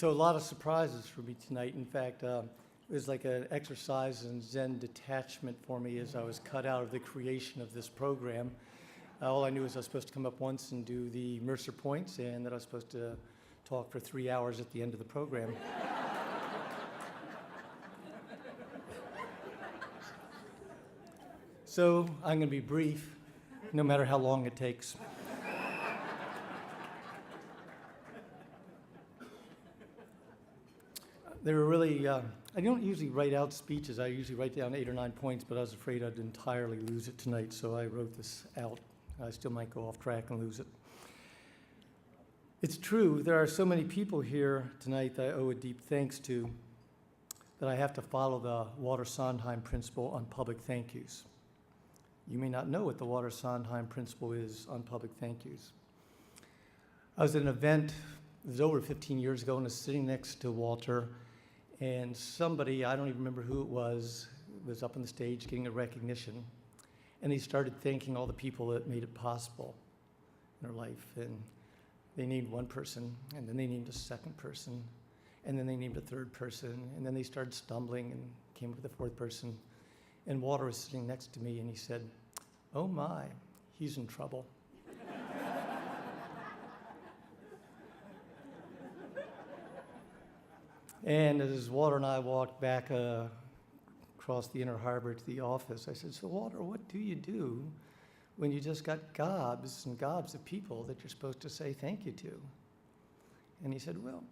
So a lot of surprises for me tonight. In fact, it was like an exercise in Zen detachment for me as I was cut out of the creation of this program. All I knew was I was supposed to come up once and do the Mercer points, and that I was supposed to talk for 3 hours at the end of the program. So I'm going to be brief, no matter how long it takes. They were really, I don't usually write out speeches. I usually write down 8 or 9 points, but I was afraid I'd entirely lose it tonight, so I wrote this out. I still might go off track and lose it. It's true, there are so many people here tonight that I owe a deep thanks to that I have to follow the Water-Sondheim principle on public thank yous. You may not know what the Water-Sondheim principle is on public thank yous. I was at an event, it was over 15 years ago, and I was sitting next to Walter, and somebody, I don't even remember who it was up on the stage getting a recognition, and he started thanking all the people that made it possible in their life. And they named one person, and then they named a second person, and then they named a third person, and then they started stumbling and came up with a fourth person. And Walter was sitting next to me, and he said, "Oh my, he's in trouble." And as Walter and I walked back across the Inner Harbor to the office, I said, "So Walter, what do you do when you just got gobs and gobs of people that you're supposed to say thank you to?" And he said, "Well,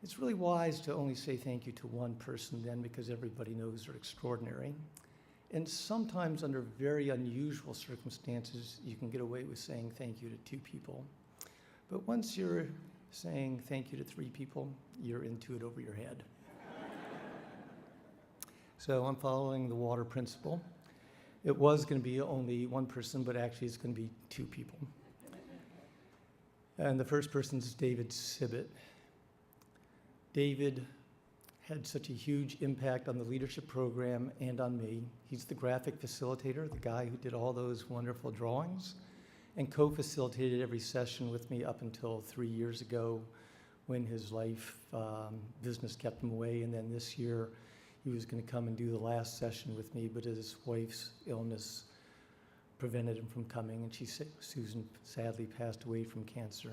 it's really wise to only say thank you to one person then, because everybody knows they're extraordinary. And sometimes under very unusual circumstances, you can get away with saying thank you to 2 people. But once you're saying thank you to 3 people, you're into it over your head." So I'm following the water principle. It was going to be only one person, but actually it's going to be 2 people. And the first person is David Sibbett. David had such a huge impact on the leadership program and on me. He's the graphic facilitator, the guy who did all those wonderful drawings, and co-facilitated every session with me up until 3 years ago when his life business kept him away. And then this year he was going to come and do the last session with me, but his wife's illness prevented him from coming, and Susan sadly passed away from cancer.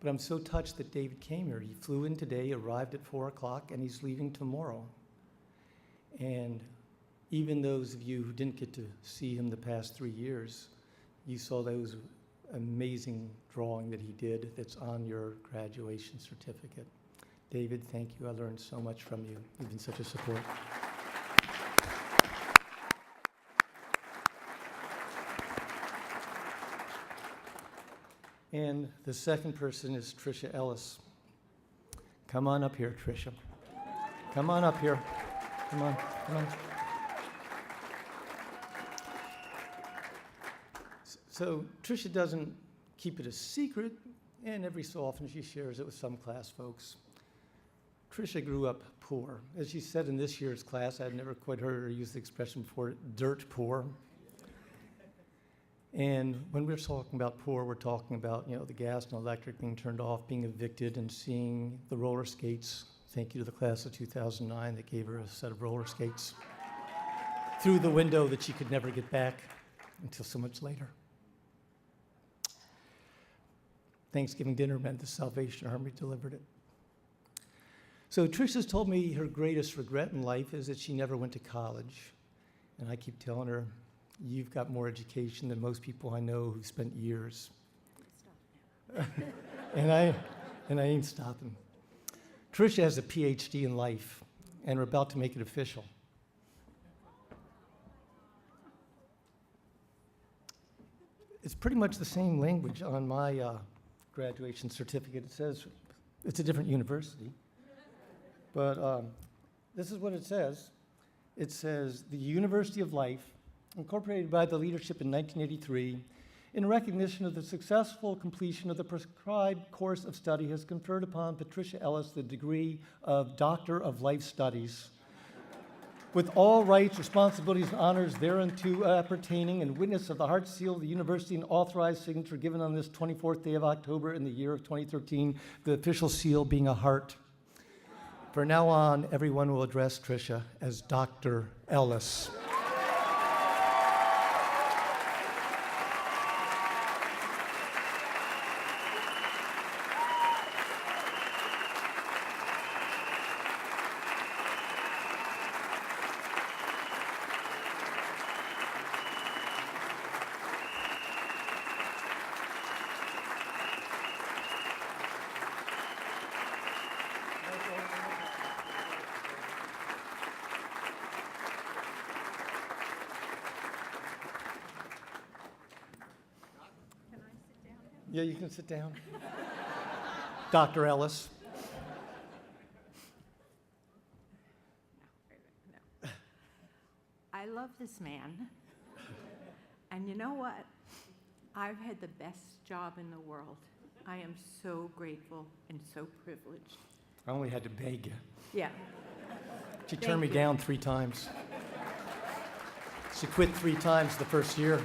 But I'm so touched that David came here. He flew in today, arrived at 4 o'clock, and he's leaving tomorrow. And even those of you who didn't get to see him the past 3 years, you saw those amazing drawing that he did that's on your graduation certificate. David, thank you. I learned so much from you. You've been such a support. And the second person is Tricia Ellis. Come on up here, Tricia. Come on up here. Come on, come on. So Tricia doesn't keep it a secret, and every so often she shares it with some class folks. Tricia grew up poor. As she said in this year's class, I'd never quite heard her use the expression before, dirt poor. And when we're talking about poor, we're talking about, the gas and electric being turned off, being evicted, and seeing the roller skates. Thank you to the class of 2009 that gave her a set of roller skates through the window that she could never get back until so much later. Thanksgiving dinner meant the Salvation Army delivered it. So Tricia's told me her greatest regret in life is that she never went to college. And I keep telling her, you've got more education than most people I know who've spent years. Stop now. and I ain't stopping. Tricia has a PhD in life, and we're about to make it official. It's pretty much the same language on my graduation certificate. It says it's a different university, but this is what it says. It says, the University of Life, incorporated by the leadership in 1983, in recognition of the successful completion of the prescribed course of study, has conferred upon Patricia Ellis the degree of Doctor of Life Studies with all rights, responsibilities, and honors thereunto appertaining, and witness of the heart seal of the university and authorized signature given on this 24th day of October in the year of 2013, the official seal being a heart. From now on, everyone will address Tricia as Dr. Ellis. Yeah, you can sit down. Dr. Ellis. No. I love this man. And you know what? I've had the best job in the world. I am so grateful and so privileged. I only had to beg you. Yeah. She turned me down 3 times. She quit 3 times the first year.